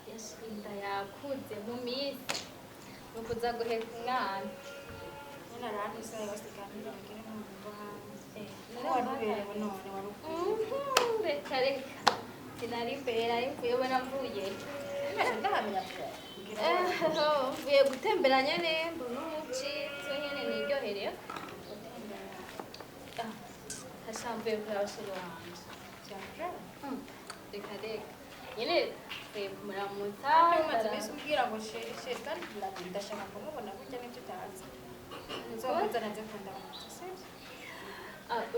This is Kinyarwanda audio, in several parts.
yashinda yakuze mu minsi nukuza guheka umwana nyine arantise yosikanira mugire n'umugabo hanze waruberewe none warukuye reka reka sinari imbere nari mvuye ubona mvuye ndahamya mvuye gutembera nyene mbona umuci so nyene niryohereye hashamvuye kuri abasore wanje reka reka nyene kumuramutsa maze umbwira ngo sheri kandi ndashaka kumubona burya n'ibyo utazi nzomuzana nze kundamutsa sibyo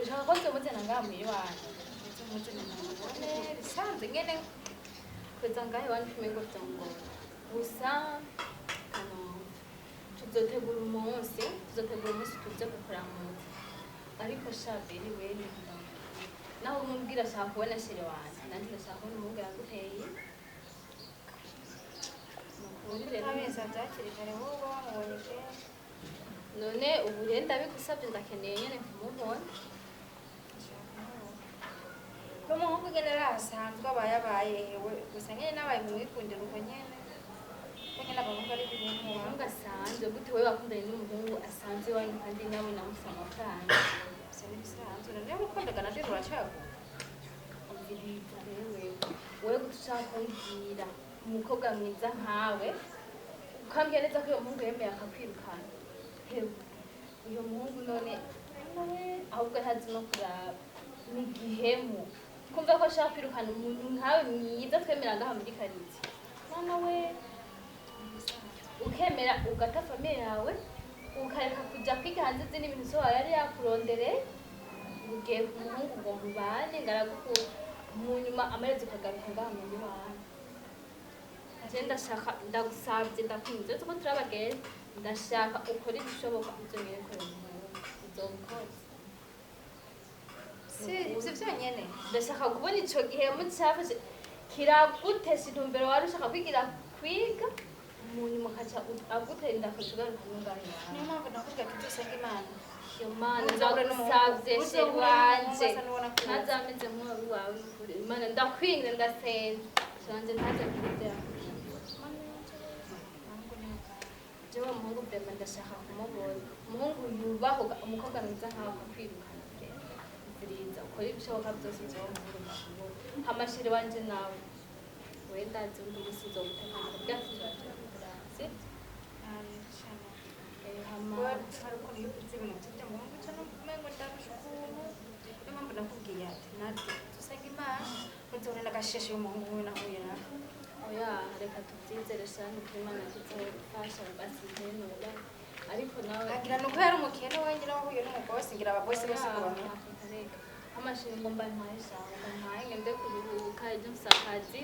ushaka ko nzomuzana ngaha mw'iwanyu bisanzwe nyene kuza ngaha iwanyu kumengo vyongora gusa tuzotegura umunsi tuze kukuramutsa ariko shabiri wewe naho umubwira ashaka kubona sheri wanje nanje ndashaka kubona umuhungu yaguteye amezi abyakiri kare wowe wamubonye kera none ubu rero ndabigusabye ndakeneye nyene kumubona n'umuhungu nyene asanzwe aba yabaye gusa nyene nabaye mumwikundira uko nyene ko nyene abahungu ari ibintu umuhungu asanzwe gute wewe wakundanye n'umuhungu asanzwe iwanyu kandi nawe namusa amafaranga bisa n'ibisanzwe none urukundaga naryo ruracagura umviriza rewe wewe gusa ushaka kumbwira umukobwa mwiza nkawe ukambwira neza ko uyo muhungu yemeye akakwirukana hewe uyo muhungu none ahubwo ntazi no kuraba ni igihemu kumva ko ashaka kwirukana umuntu nkawe mwiza twemera ngaha muri karitsiye mwana we ukemera ugata famiye yawe ukareka kujya kwiga hanze izindi bintu so yari yakurondereye ugiye ku muhungu ngo mubane ngaragukura mu nyuma amaherezo ukagaruka ngaha mu mibane ndashaka ndagusabye ndakwinze tuko turabagere ndashaka ukora ibishoboka uzongere kora umuhungu uzobukora si byonyene ndashaka kubona ico gihemu cyafashe kiragutesha intumbero wari ushaka kwigira kwiga mu nyuma kaca agutera ndakashugaruka n'ungahe niyo mpamvu nakubwira ko dusenga imana yo mana ndagusabye sheri wanje ntazameze nk'uwari wawe kure imana ndakwinze ndasenze shanje ntaze kwizera jewe umuhungu bema ndashaka kumubona umuhungu yubahuka umukobwa mwiza nkawe akakwirukana nziriza ukora ibishoboka byose uzomukunda hamasheri wanje nawe wenda nzumva ibisizo gutekana byacu turaturasi hari ukuntu iyo uvuze ibintu by'ibyo muhungu cyo n'umengo ndarushukuru niyo mpamvu nakubwiye ati natwe dusenga imana ntuzobone n'agasheshe y'umuhungu we nahuye nawe oya reka tubyizere shani ko imana izofasha basizenura ariko nawe agira nuko yari umukene wenyine wahuye n'umugosi ngira abagosi bose ko bamenya amashini ngomba ntwaye shawe ntwaye ngende kuruhuka ibyo msakazi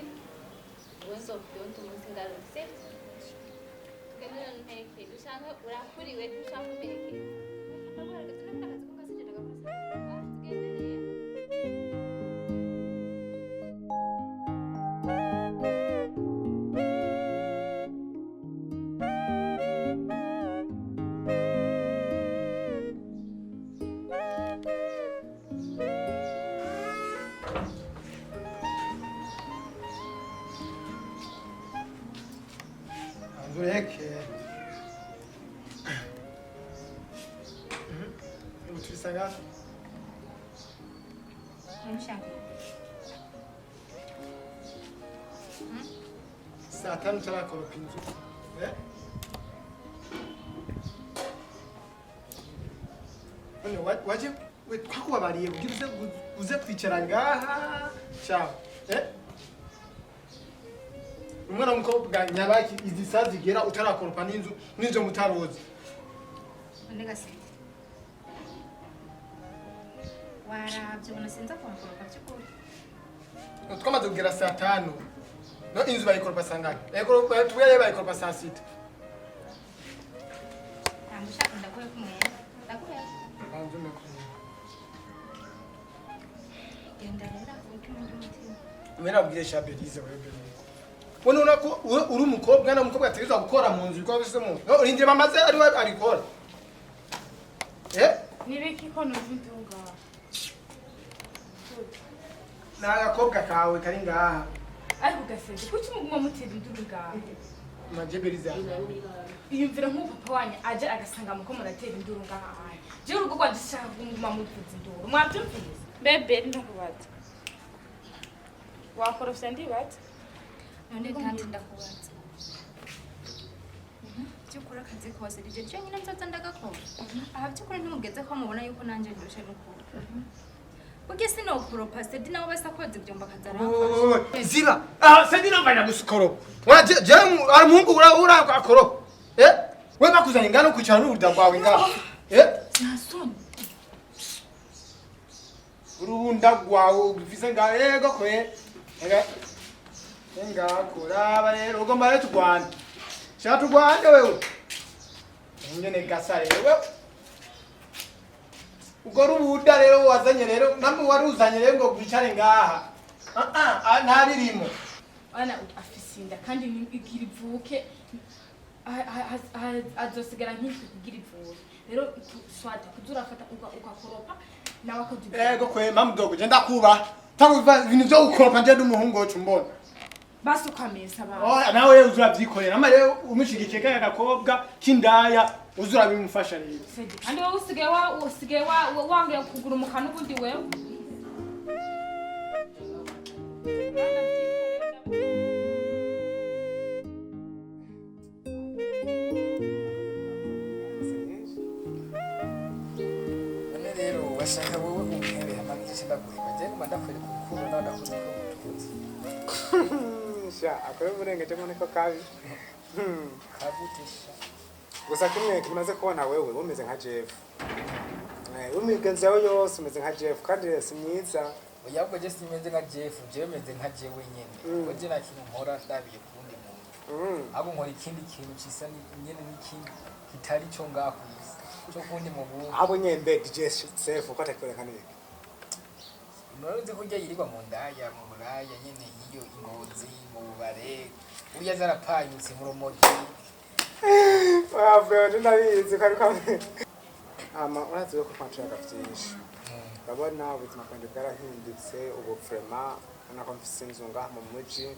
wenzo byonto umunsi ngarutse tugendera nteke dushaka urakuriwe dushaka nteke Andreke. Utulisaga. Saa tano turakoropa inzu. None waje twakubabariye kugira uze kwicara ngaha cyangwa umwana w'umukobwa nyabaki izi saa zigera utarakoropa n'inzu mutarozi warabye ubona sinza kumukoropa by'ukuri twamaze kugera saa tanu no inzu bayikoropa saa ngahe tubwire bayikoropa saa sita ntabwo ushaka ndakuye kumwenda ndakuye banze umekuye genda rero uko umutima Mena bwire Shabelize wewe. Wone unako uri umukobwa na umukobwa ategezwa gukora mu nzu ko bise mu. No urinde mamaze ari we abikora. Nibiki ko nuvuga. Nagakobwa kawe kari ngaha. ariko gaseze kuki muguma mutera induru ngaho manje Beriza iyumvira nk'upapa wanyu aje agasanga muko muratera induru ngaha je urugo rwanje shaka kuguma muvuza induru mwabyumvise bebe ndakubaza wakorofya ndibaza none kandi ndakubaza byukuri akazi kose rije cyo nyine nzoza ndagakora aha byukuri ntimugeze ko mubona yuko nanje ndushe n'ukuri uge sinokoropa sedi nabo basakoze byomba kazara ziba sedi navanya gusikoro je ari muhungu ura akoro we bakuzanye ngano kwicara n'uruda rwawe ngaho nasoni urunda rwawe ufise ngaho yego kwe enga kuraba rero ugomba rero tugwane shaka tugwane wewe ngene gasa rero ubwo rubuda rero wazanye rero namwe waruzanye rero ngo gwicare ngaha ntaririmo ana afisinda kandi igira ivuke azosigara nk'iki kugira ivuke rero swata kuzurafata ugakoropa nawe akaduga ego kwe mamudogo je ndakuba tamuva ibintu byo gukoropa nje n'umuhungu wacu mbona basukamesa baba nawe uzurabyikorera ama rero umushigikiye kaya gakobwa kindaya uzurabimufasha rero kandi wowe usigaye wangiye kugura umukano ubundi wewe rero washaka wowe unkebe hamagije ndagurika je ngoma ndakwereka urukundo ndakuri ko mutuzi sha akore burengeje ngo niko kabi kagutisha gusa kimwe kimaze kubona wewe umeze nka Jeff umigenzi yawe yose umeze nka Jeff kandi si myiza oyabwo je simeze nka Jeff je meze nka jewe nyene ko je nakintu nkora ndabiye kundi muntu abo nkora ikindi kintu cisa nyene n'ikindi kitari cyo ngaho cyo kundi mu bubu abo nyembe DJ Jeff ko atakwereka niki Unaruzi kurya yirirwa mu ndaya mu buraya nyene iyo ingozi mu bubare urya zarapanyutse mu rumogi wabwe ndabizi kandi kamwe urazi ko kwacaka byinshi babona ubuzima bwanjye bwarahindutse ubu vraiment nako mfise inzu ngaha mu muji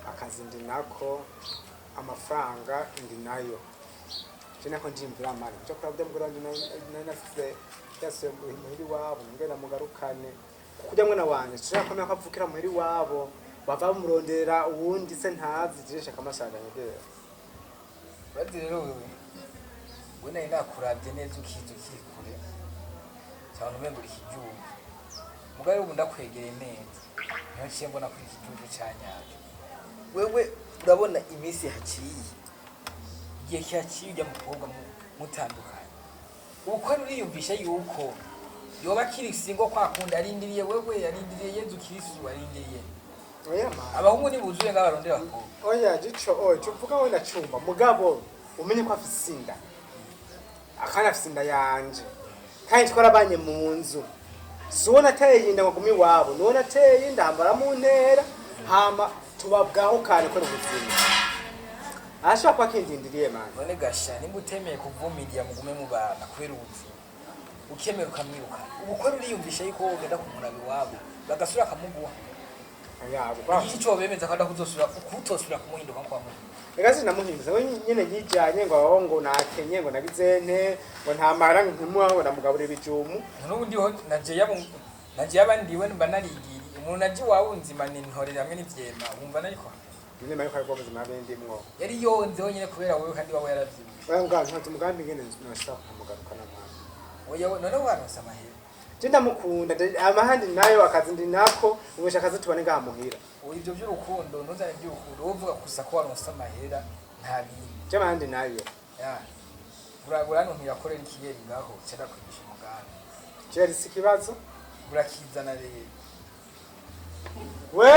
akazi ndi nako amafaranga ndi nayo je nako ndimbira amana cyo kurabye mbwiranje nafise yase muhiri wabo ngena mugarukane kujya mwana wanje turakomeye akavukira muhiri wabo bava murondera uwundi se ntazi jirisha kamasanga nyedera bazi rero wewe nari nakuravye neza ukiza ukiri kure cyane umengo uri kijuju mugabe ubu ndakwegereye neza niyo ciye mbona kuri kijuju cyanyaje wewe urabona iminsi haciye igihe cyaciye ujya mukobwa mutandukanye ubu ko uriyumvisha yuko yoba kiri singo kwakunda arindiriye wewe yarindiriye Yezu Kristo arindiriye oya ma abahungu ni buzuye ngabarondera ko oya gico cyo uvuga we ndacumba mugabo umenye ko afise inda akana afise inda yanje kandi twarabanye mu nzu suona ateye inda ngo gumi wabo none ateye inda ambara mu ntera hama tubabwaho kane ko n'ubuzima ashaka kwa kindindiriye man none gasha nimba utemeye kuvumiriya mugume mu bana kwera ubuzima ukemera ukamwiruka ubu ko uriyumvisha yuko ugenda kumurabi wabo bagasura akamuguha yabo kwa iki cyo bemeza kandi kuzosura ukutosura kumuhinduka kwa muntu Egazi namuhimbiza we nyene yijanye ngo aho ngo nakenye ngo nagizene ngo ntamara nkimuha ngo namugabure bijumu nubundi ho naje yabandiwe mba narigiri umuntu naje wawe nzima nintorera hamwe n'ivyema wumva nariko nyine nayo kwa buzima bendimwo yari yonze ho nyene kubera wewe kandi wawe yaravyibuye we ngo ntanze umugambi ngene nashaka kumugaruka namana oya none waronse amahera je ndamukunda amahandi nayo akazi ndi nako ubusha akazi tubane ngamuhira ibyo by'urukundo ntuzane by'urukundo wovuga gusa ko waronse amahera nta bintu je amahandi nayo ya buragura no ntiyakorera ikiyeri ngaho cyera kwigisha umugambi je risi kibazo burakizana rero we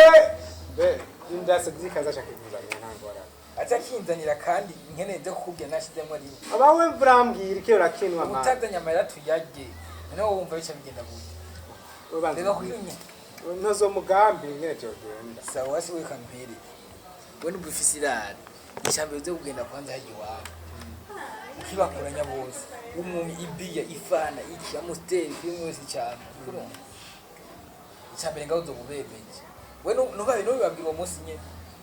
be indase zikaza shakizanya ntangora acha kinzanira kandi nkene byo kukubye nashizemo ari abawe mvrambwira ikyo rakinwa ma utazanya amahera tuyajye noneho wumva bica bigenda gute rero kuyinya ntozo mugambi ngene cyogenda sawa si we kampere we n'ubufisi irari icyambere byo kugenda kwanza haje wawe ukibakuranya bose umumi ibiya ifana iki amusteri kuri mwese cyane kurumva icyambere ngaho zo bubebeje we nubaye babwira uwo munsi nyene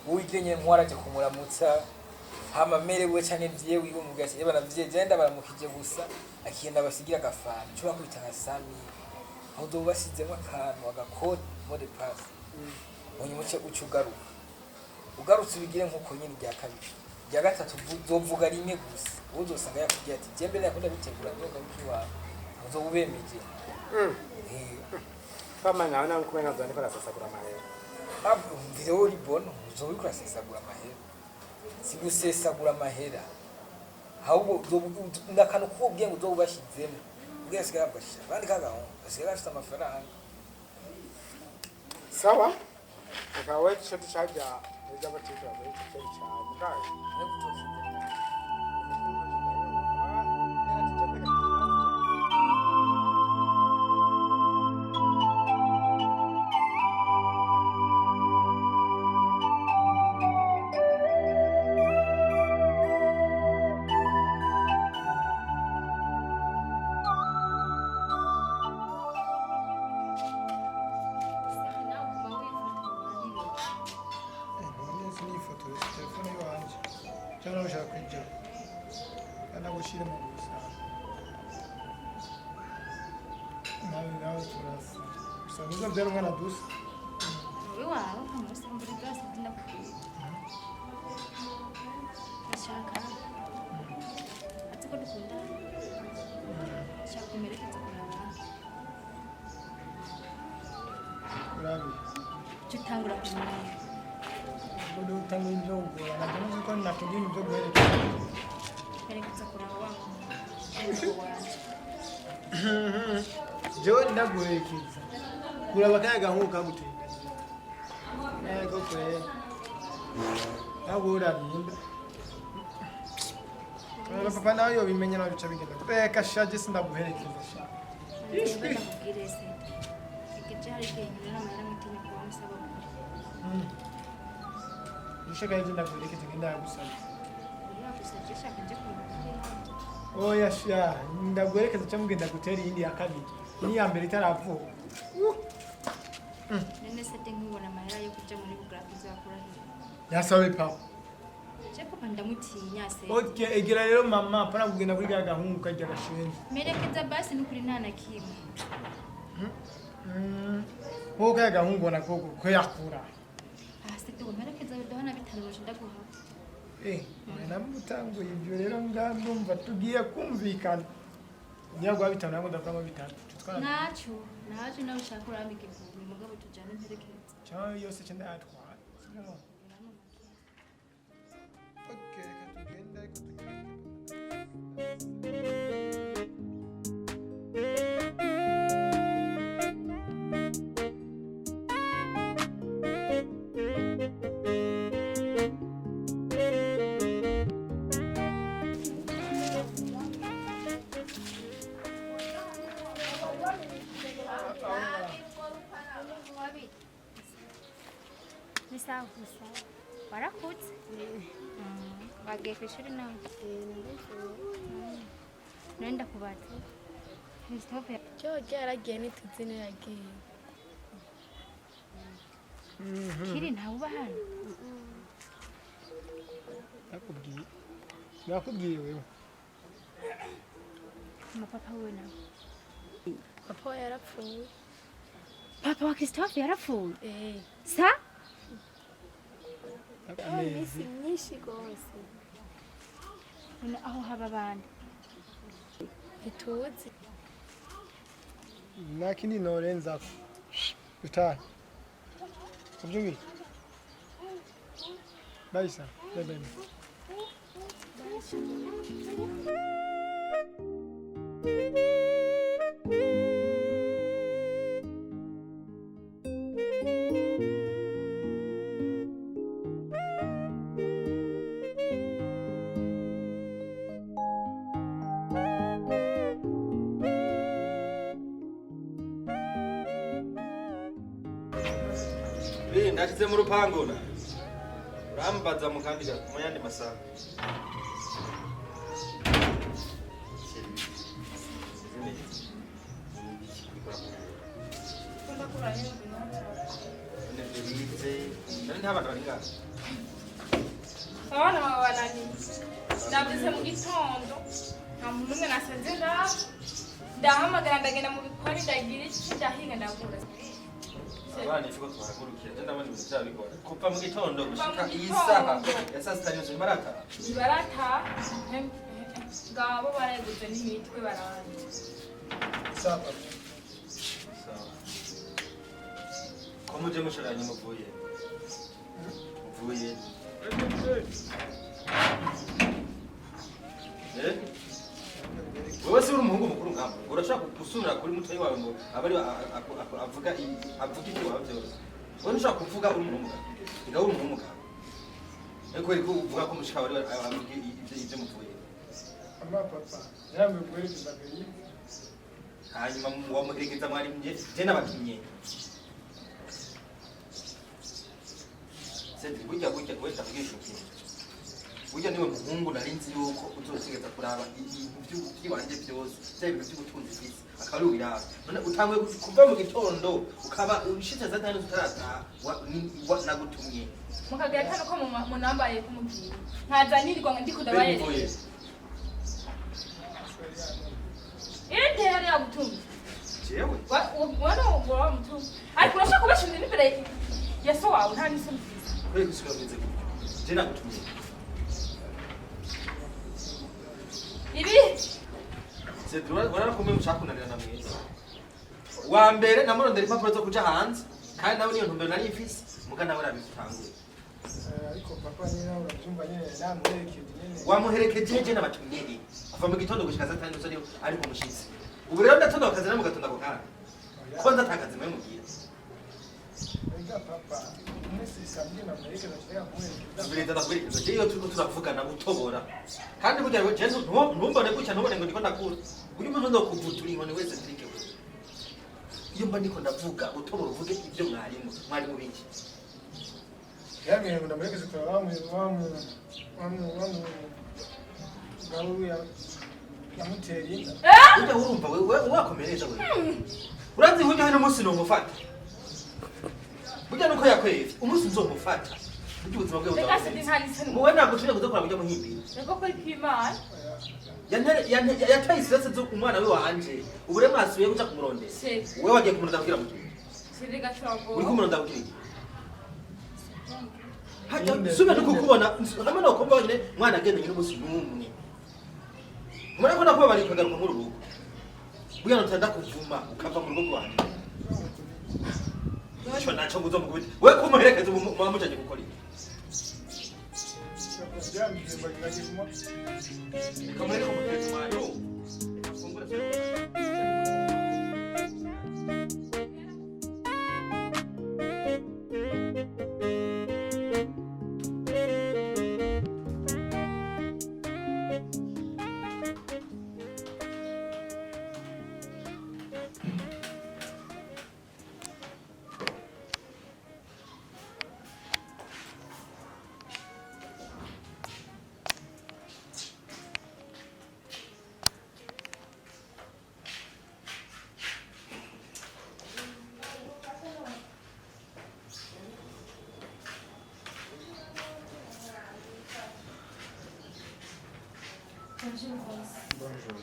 uwigire nyene mwaraje kumuramutsa hama merewe canke vyewe wiwe mu gasi ebana vyegenda baramukije gusa akigenda basigira agafana cyo bakwita nka sami aho do basizemo akantu agakode mode pass munyumuce ucugaruka ugarutse ubigire nkuko nyene rya kabiri rya gatatu uzovuga rimwe gusa uzosanga yakubwiye ati jembe nakunda bitegura ndoga mkiwawe uzobubemeje kama nawe nawe kumenya nzani ko rasasagura amahera video uri bono uzobikora sesagura amahera sigusesagura amahera ahubwo ndakano kubwiye ngo uzobashizemo ubwiye sigara bwashira bandi kagaho sigara afite amafaranga sawa akawe cyo tucaja neza batika muri cyari cyane kandi cyangwa ushaka kwinjira kana gushira mu gusa nawe turasa usanga byari umwana dusa wowe wawe umunsi mbere byose ndakubwira ashaka ati ko dukunda shaka kumerekeza kuraba urabi tutangura kumenya bado tangu ndogo anajua kwa na kingine ndogo ile merekeza kuraba wangu jewe ndaguherekeza kuraba kayaga nkuka guteka yego kwe ntabwo urabimba papa nawe yobimenya nawe bica bigenda reka shaje sindaguherekeza sha ishwi ndakubwire se ikije hari ikintu n'amara mutinya kuba musaba ishaka yje ndaguherekeza ngenda yagusaba yagusabye shaka nje kuraba oya sha ndaguherekeza cyangwa ngenda gutera iyindi ya kabiri ni ya mbere itaravuka nene sete nkibona amahera yo kuja muri bugrafi zakura hiyo yasawe papa je papa ndamutinya se okay egera rero mama pana kugenda kuri ga gahungu kajya gashenze merekeza basi nukuri nta na kimwe wowe ga gahungu na koko ko yakura sete merekeza bidahana bitanuje ndaguha namutanguye ibyo rero ndumva tugiye kumvikana niyo gwa bitanu nabwo ndavamo bitatu nacho nawe ushaka urambika ivumbi mugabo tujyane mperekeza cyangwa yose cyenda yatwara okay reka tugende ariko Sawa. Warakutse? Wagiye ku ishuri nawe? Nenda kubata. Christophe. cyo cyaragiye nituzi niragiye. Kiri ntawe uba hano? nakubwiye wewe Papa we nawe? Papa yarapfuye. Papa wa Christophe yarapfuye? Sa? Amezi myinshi gose. Aho haba abandi? Ituzi. lakini norenza utani ubyumvi bayisa bebe ndashyize mu rupangu na urambaza mu kandi mu yandi masaha Berize nari ntabana bari ngaho abana baba bananiye nabyutse mu gitondo nta muntu umwe nasanze ngaho ndahamagara ndagenda mu bikoni ndagira iki ndahinga ndagura abana ikigo twahagurukiye je ndabona ibintu byabigora kuva mu gitondo gushika iyi saha ya saa sita yose barata ngabo baraguze n'imitwe baranje Sawa. ko muje mushoranye muvuye wowe si uri umuhungu mukuru nkabo urashaka gusubira kuri mutoyi wawe ngo abari avuga ibyo wawe byose wowe ntushaka kuvuga uri umuhungu ngaho uri umuhungu ngaho ariko uri kuvuga ko mushika bari avuga ibyo muvuye Ama papa, yamwe kweli bizabiri. hanyuma wamuherekeza mwari je n'abakinye senti burya wenda kugisha ikintu burya niwe muhungu nari nzi yuko uzosigeza kuraba ibintu by'iwanje byose bya bintu by'ubutunzi bw'isi akaba ari ubiraba none utanguye kuva mu gitondo ukaba ushitse za tanu utarataha nagutumye mukagera kano ko munambaye kumubwira ntazanirirwa ngo ndiko ndabaye inde yari yagutumye jewe wana ugora mutumye ariko urashaka kubashimira imbere ya so wawe nta n'isoni kwe gusubira mwize je nagutumye ibi senti warakomeye mushaka kunanira na mwiza wa mbere namurondera impapuro zo kuja hanze kandi nawe niyo ntumbero nari mfise muga nawe arabitanguye Ariko papa nyina urabyumva nyene namuherekeje nyene. wamuherekeje je n'abatumye kuva mu gitondo gushika saa tanu zose ari ku mushitsi ubu rero ndatonda bakazi namwe gatonda ko kana ko ndatakaza mwe mugiye Ega papa, mwese samye namuherekeje cyangwa muherekeje. Birenda ndakwerekeza je iyo turiko turavugana gutobora kandi burya we je ntumbone gutya ntubone ngo ndiko ndakura uyu muntu ndo kuvutura inkoni wese ntirike we iyo mba ndiko ndavuga utobora uvuge ibyo mwarimu biki Yamwe ngo namuherekeje kwa wamu gawu ya muteri. burya urumva we wakomereza we urazi burya hano umunsi nomufata burya nuko yakwevye umunsi nzomufata burya ubuzima bwe reka sindi buzakomeza nta n'isoni muwe ntabwo tujya kuzakora burya muhimbira reka ko kwimana yataye isirase zo umwana we wanje ubu rero mwasubiye kuja kumurondera wewe wagiye kumurondera kugira mugihe sindi gacogo uri kumurondera kugira iki hajya sube no kukubona hamwe no kumva nyine mwana agenda nyine umunsi n'umwe murako nako bari kagaruka mu rugo burya nutanda kuvuma ukava mu rugo rwanje cyo naco nguzo mugubite we kumuherekeza mwamucaje gukora iki Yamwe bagiraje kuma. kamere ko mutezo mwanyu fungura Bonjour.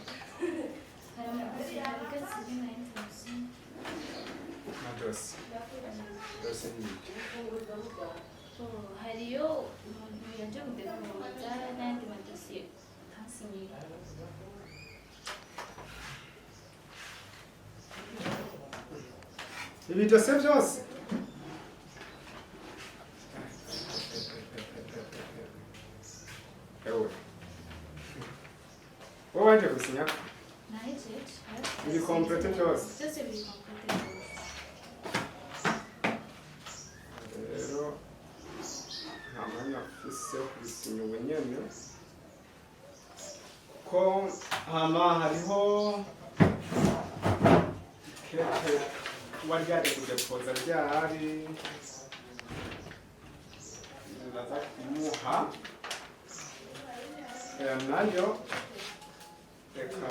Madosi. Dosi ni iki? hariyo umuntu yaje kudekoza n'ayandi madosiye ntasinyiye Ibi byose byose. Ewe. Wowe waje gusinya? nahejeje Ibi complete byose. byose biri komplete Rero nta mwanya ufise wo kubisinya ubu nyene kuko hama hariho kete wari yaje kudepoza ryari ndaza kumuha nayo reka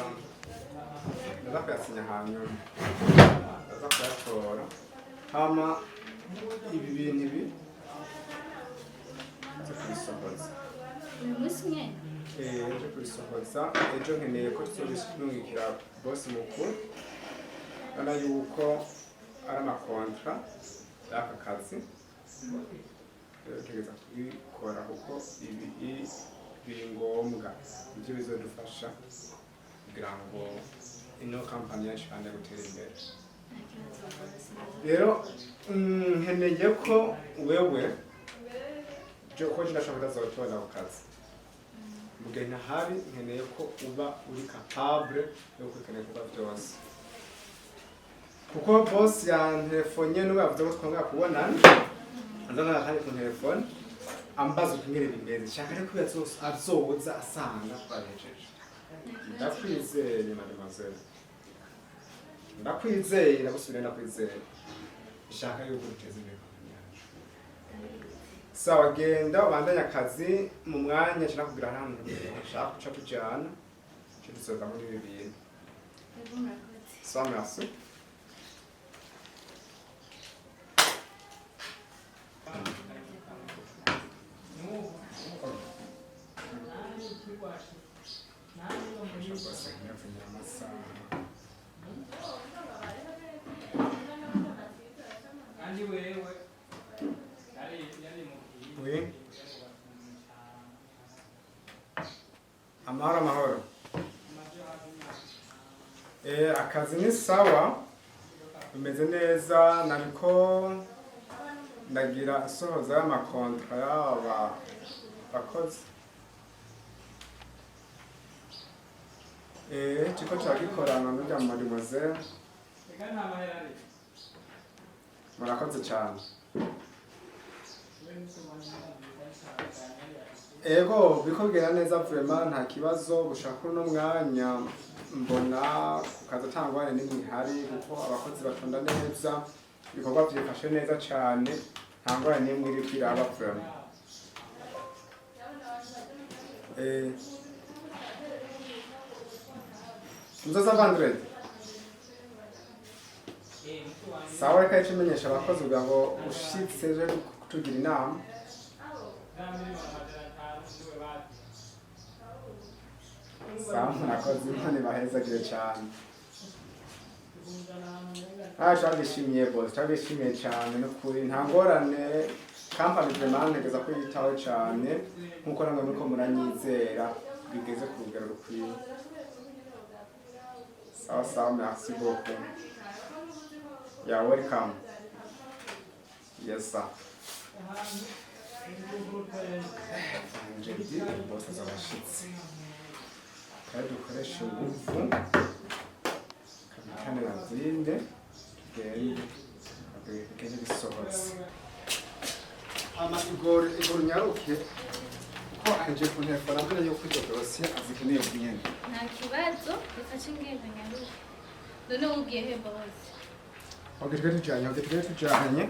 ndaza kuyasinya hanyuma ndaza kuyatora hama ibi bintu ibi nza kubisohoza uyu munsi nyene ejo kubisohoza ejo nkeneye ko tuzobishimikira bosi mukuru urabona yuko ari amakontra y'aka kazi rero tegeza kubikora kuko ibi biri ngombwa ibyo bizodufasha kugira ngo ino kampani yacu kandi gutera imbere rero nkeneye ko wewe ko ndashobora kuzatora ku kazi mugihe ntahari nkeneye ko uba uri capable yo gukurikirana ibikorwa byose kuko boss yantelefone n'ubu yavuze ko twongera kubonana nzana kandi ku telefone ambaza utumire bimeze shaka ariko azoza asanga twahejeje ndakwizeye mademoiselle ndakwizeye ndagusubire ndakwizeye ishaka yuko uteze imbere sawa genda ubandanye akazi mu mwanya nshaka kugira ahantu nshaka guca tujyana cyo dusoza muri ibi bintu sawa merci Oui. Amahoro. Akazi ni sawa. Bimeze neza nariko ndagira sohoza y'amakontra y'aba bakozi. Kiko cyagikorana n'ujya mu mademoiselle. Murakoze cyane. Ego bikogera neza vraiment nta kibazo gushaka no mwanya mbona kukaza tangwane n'imihari kuko abakozi batonda neza ibikorwa byifashe neza cyane ntangwane n'imwe iri kwiraba vraiment muzaza vendredi sawa reka ikimenyesha abakozi kugira ngo ushitse ejo kutugira inama sawa murakoze imana ibahezagire cyane twabishimiye bose twabishimiye cyane n'ukuri nta ngorane kampani vraiment ntegeza ko yitaho cyane nk'uko namwe muriko muranyizera bigeze ku rugero rukwiye sawa sawa merci beaucoup yeah welcome yes sir jeudi bose z'abashitsi kandi dukoresha ingufu kapitane bazinde tugende bisohotse igor nyaruke ko anje ku telefone mbere yo kujya dosiye azikeneye kunyene nta kibazo bifashe ingendo nyaruke none ugiye he bose tujyanye tujyanye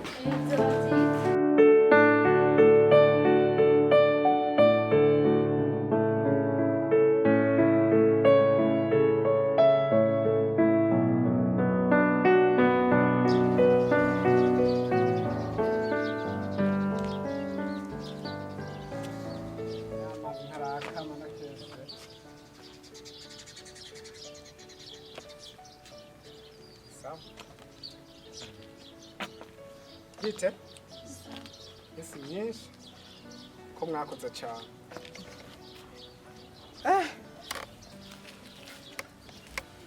bite isi nyinshi ko mwakoze cyane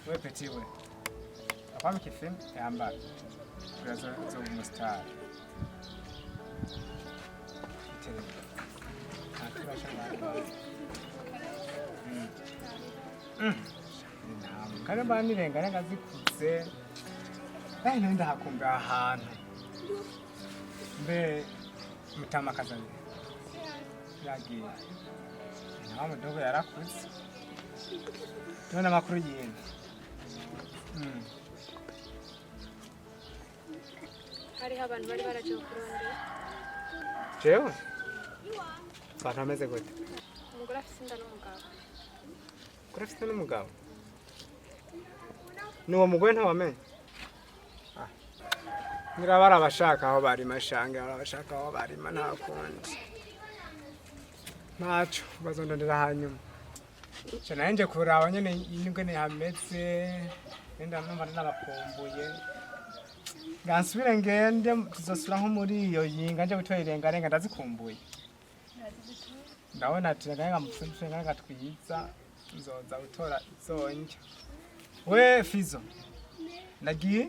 we petit we apami kifim yamba kuraza zo umustar itere kandi bani rengana ngazikuze nenda hakumba ahantu mbe mutama kazanye yagiye nawe mudogo yarakuze tubona amakuru yindi hariho abantu bari baraje kurondera jewe abantu bameze gute umugore afite inda n'umugabo umugore afite n'umugabo n'uwo mugore ntawamenye ngira barabashaka aho barima shange barabashaka aho barima nta kundi ntaco bazondondera hanyuma ca nanje kuraba nyene ingene hameze nenda numva n'abakumbuye ngansubire ngende tuzosubira nko muri iyo yinga nje gutora irengarenga ndazikumbuye ndabona ati ngahenga mupfunse ngahenga twiza nzoza gutora izonja we Fizo nagiye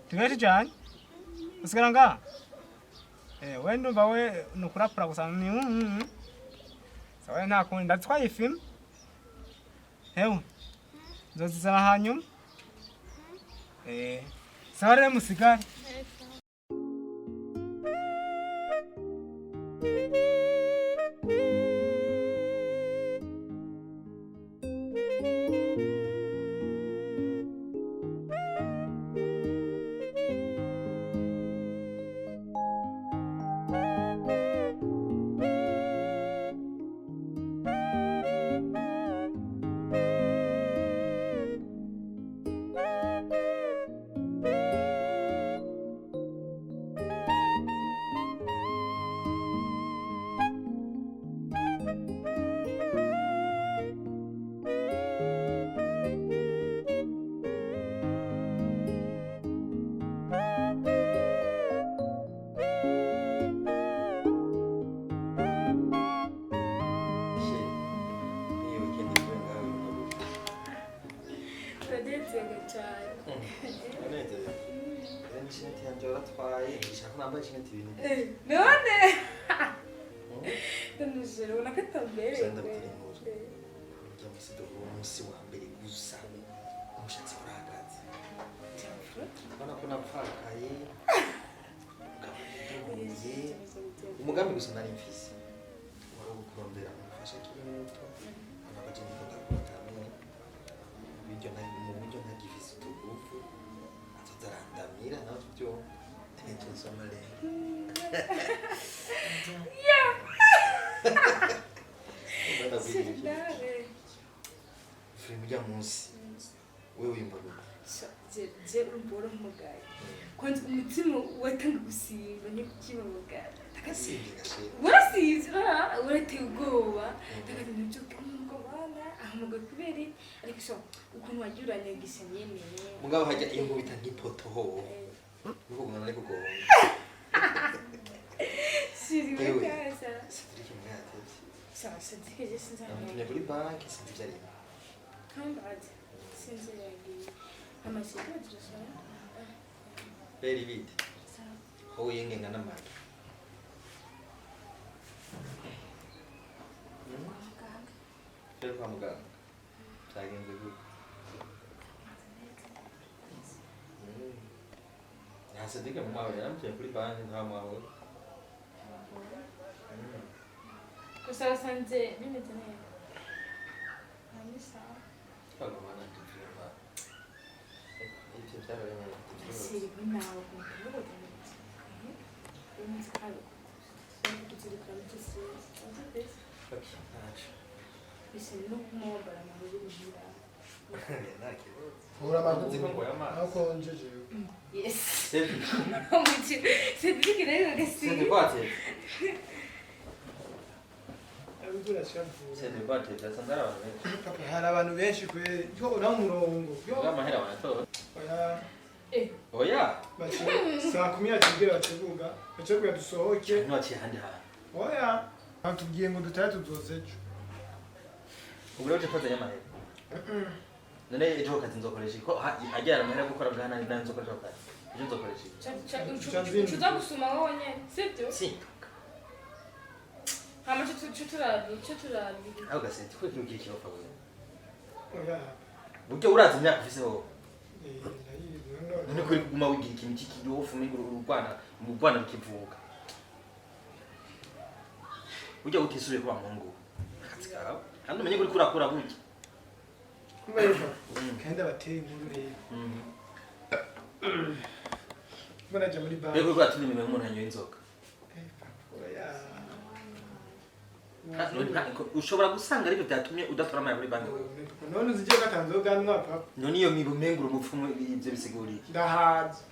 tugahita ijanye usigara ngaha we ndumva we nukurapura gusa ni sawa nta kundi ndatwaye ifimu hewe nzozizana hanyuma sawa rero musigare none nijoro ubona ko atambereye umunsi wa mbere gusa umushatsi urahagaze ubona ko napfakaye umugambi gusa nari mfise wari gukurondera umufasha kiri muto abakaje nikunda kubatamwe mu buryo ntagifise utugufu atazarandamira nawe byo ntituzoma rero Filmu ya munsi wewe wimbaga je umbora umugaye kwanza umutima watanga gusimba n'ikiba mugaye akasimbi gashe warasizira urateye ubwoba ndakaje nibyo ngo bana ahamuga kuberi ariko so ukuntu wajuranye gisa nyene mugabo hajya ingo bita nk'ipoto ho nuko ngana ariko go siri wakaza sitiri kimwate sasa dikeje sinza ntumye kuri banki sinzi byari kambaje sinza yagiye amashiko turasana beri bite ho yenge ngana maki Pelo kwa muganga cyagenze gute Nasadika mu mawe yaramutse kuri banki nta mawe gusa sanze bimeze neza amisa twagomana tufirwa ibyo byarabaye siri binawo kuvuga umunsi kalo tuzirikana cyose bise no kumobara mu bujura Ora maguru ako njeje yes c'est dit que là que c'est de quoi c'est abigura shampoo c'est de quoi c'est sandara abantu papa hari abantu benshi kwe yo na murongo yo amahera wanatora oya oya bachi saa 10 atubwira bateguga bateguga dusohoke nwaci handi ha oya batubwiye ngo dutaye tuzozejo ubwo rero twaza y'amahera none ejo kazi nzokoresha ko ajyara amahera gukora bwana ni nzokoresha kazi ejo nzokoresha uza gusuma wowe nyene sibyo si hama tuturabi aho gasenti ko kirukiye kirofa wewe oya buryo urazi imyaka ufise wowe nayi none kuri guma wigira ikintu cy'ikiyofu mu Rwanda rukivuka buryo utisubiye kuba mungu akazi kawe kandi umenye kuri kurakura buryo kumva kandi abateye inkuru rero banaje muri bar rero rwatuma imwe umuntu anyoye inzoka oya ushobora gusanga aribyo byatumye udatora amaya muri banki none uzi icyo gatanze uganwa papa none iyo mibumengura umupfumu ibyo bisiguriye ndahazi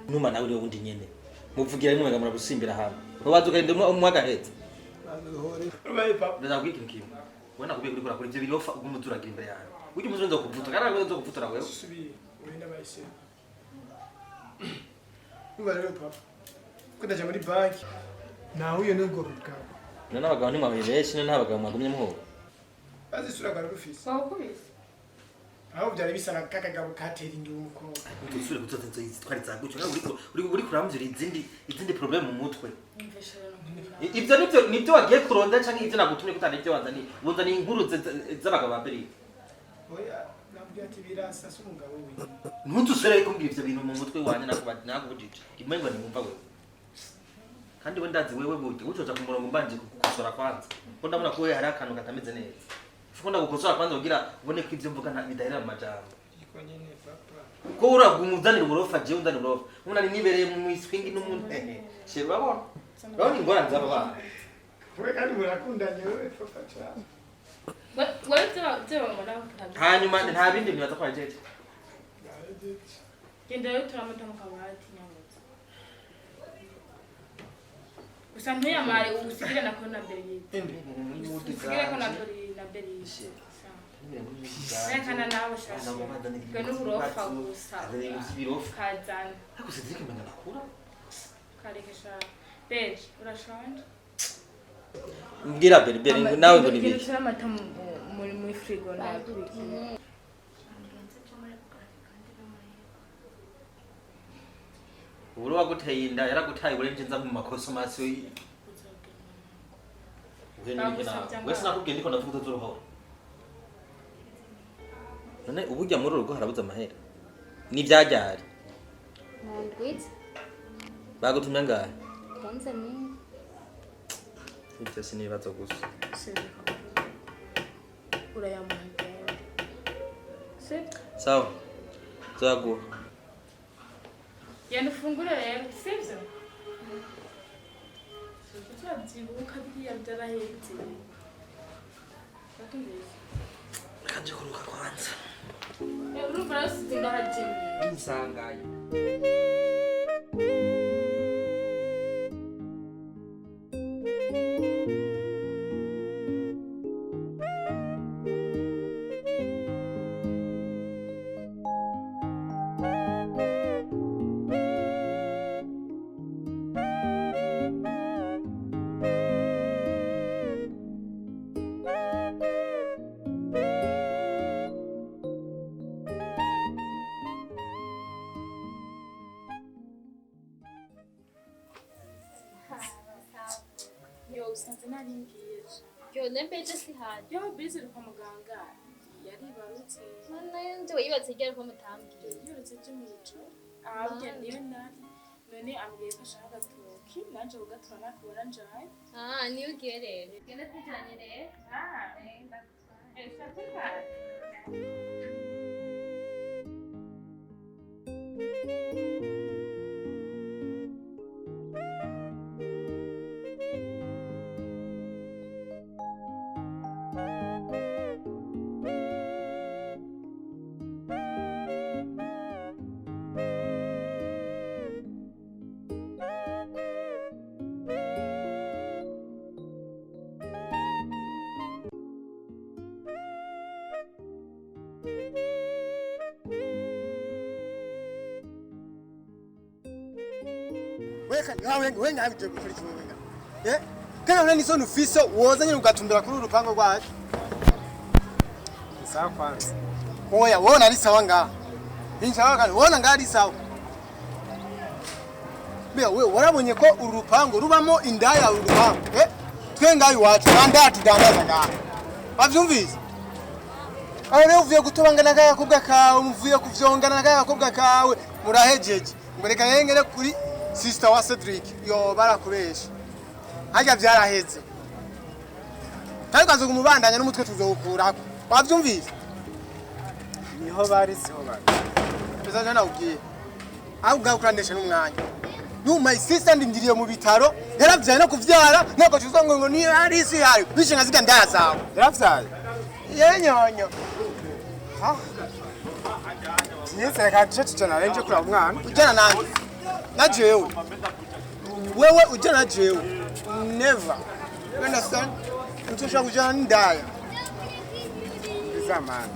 numa nawe uri wundi nyene muvugira rimwe ngamura gusimbira hamwe wabaza ugende umwagahetse ubaye papa ndazabwira ikintu kimwe we nakubwiye kuri kora ibyo birofa ugumuturagira imbere yawe ujye umuzi kuvuta kandi nzo kuvutura wewe subira wenda bayise uba rero papa kudaje muri banki nahuye n'ubwo bwawe none abagabo ntimwabaye benshi none abagabo mwagumye muhoro bazisura bwa rufisi Bakubise. aho byari bisa na kakagabo katera induko utusure kuzoza nzo twari zagutyo uri kuramvira izindi problem mu mutwe ibyo nibyo wagiye kuronda canke ibyo nagutumye kutana ibyo wazani ubunza ni inkuru z'abagabo babiri oya nabwiye ati birasa s'umugabo we ntutusure kumbwira ivyo bintu mu mutwe wanye nakubujije imengo ni mumva wewe kandi we ndazi wewe buje ucoca ku murongo mbanje kukosora kwanza ko ndabona ko hari akantu katameze neza fuko ndagukosora kwanza kugira ubone ko ivyo mvuga bidahera mu majambo iko nyene papa ko uragumuzanira uburofa je undana uburofa umuna ni nibereye mu iswingi n'umuntu she babona babona ingorane z'aba bana we kandi murakundanye wewe papa cyane Wewe mbona utabi. hanyuma nta bindi bibaza kwa jeje Genda yo turamata mu kabati nyamutse. Gusa ntuyamare usigire na kona mbere. Usigire kona mbere yishe. Rekana nawe shashe. Gano uburofa gusa. Kazana. ariko sidike menya nakura Karekesha. Beje, urashonje? mbwira beri nawe ngo nibiki Genda turamata muri frigo na biki. uburo waguteye inda yaragutaye urenje nza mu makoso masi uhenye na wese nakubwiye ndiko ndavuga z'uruhoro none ubujya muri urugo harabuze amahera ni byajyari Nandwitse. bagutumye ngahe Tanzania. ibyo sinibazo gusa Urayamuhagenda. sawa zaguha Yanda ufungure rero, sivyo? Tuzabyibuka biriya byarahetse. Batumvise. kanje kuruka kwanza Urumva rero sinzi ndahajimye. nsangaye Yo, usanze narimbwira. Yo nembeje sihaje. Yo, bize kwa muganga. Yaribarutse. Mana yanje wibatse igera ko mutambwiye. Yurutse cy'umuco. Ahubwo niyo nari. None ambwiye ko ashaka agatoki. Nanje ugatora nakubona njaye. Ah, niyo ugiye rero. Genda tujanye rero. weka ngawe ngabije gukora kimwe wenga kana ni sonu fiso woza nyine ugatumbira kuri urupango rwacu sawa kwanza oya wona ari sawa nga inshawa kandi wona nga ari sawa Bea we warabonye ko uru rupango rubamo indaya urupango twe ngayi wacu nanda tudandaza nga bavyumvise aho rero uvuye gutobangana n'agakobwa kawe muvuye kuvyongana n'agakobwa kawe murahejeje ngoreka yengere kuri sister wa Cedric yo barakubesha hajya byaraheze kandi kazo kumubandanya n'umutwe tuzowukurako wavyumvise niho bari siho bari bizaje na ugiye aho ugakurandesha n'umwanya my sister ndindiriye mu bitaro yaravyaye no kuvyara nako cyuza ngo ni ari isi yayo bishinga ziga ndazawe yaravyaye yenyonyo ha Yese kaje tujana renje kura umwana ujana nani na jewe wewe ujana jewe never you understand utosha kujana ndaya bizamana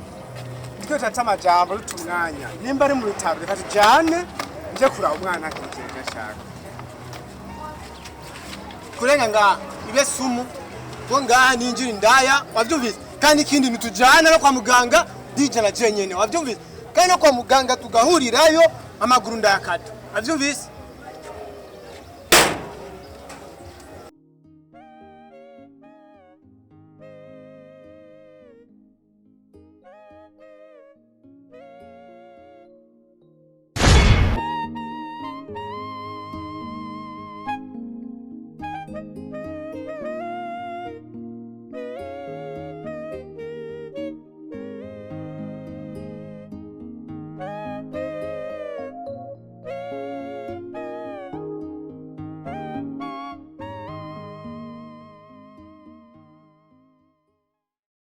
twe tatama jambo lutumwanya nimba ari mu bitaro reka tujane nje kura umwana akigenda shaka kurenga nga ibe sumu ko ngaha ninjira indaya wavyumvise kandi ikindi nitujana no kwa muganga dijana jenyene wavyumvise kandi no kwa muganga tugahurirayo amaguru ndayakata wavyumvise